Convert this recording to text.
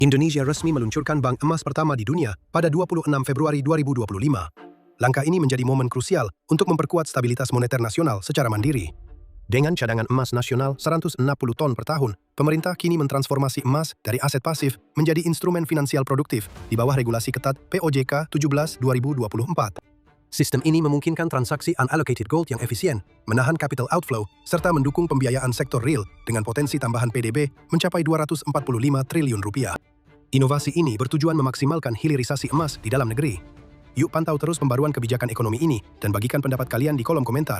Indonesia resmi meluncurkan bank emas pertama di dunia pada 26 Februari 2025. Langkah ini menjadi momen krusial untuk memperkuat stabilitas moneter nasional secara mandiri. Dengan cadangan emas nasional 160 ton per tahun, pemerintah kini mentransformasi emas dari aset pasif menjadi instrumen finansial produktif di bawah regulasi ketat POJK 17/2024. Sistem ini memungkinkan transaksi unallocated gold yang efisien, menahan capital outflow, serta mendukung pembiayaan sektor real dengan potensi tambahan PDB mencapai 245 triliun rupiah. Inovasi ini bertujuan memaksimalkan hilirisasi emas di dalam negeri. Yuk pantau terus pembaruan kebijakan ekonomi ini dan bagikan pendapat kalian di kolom komentar.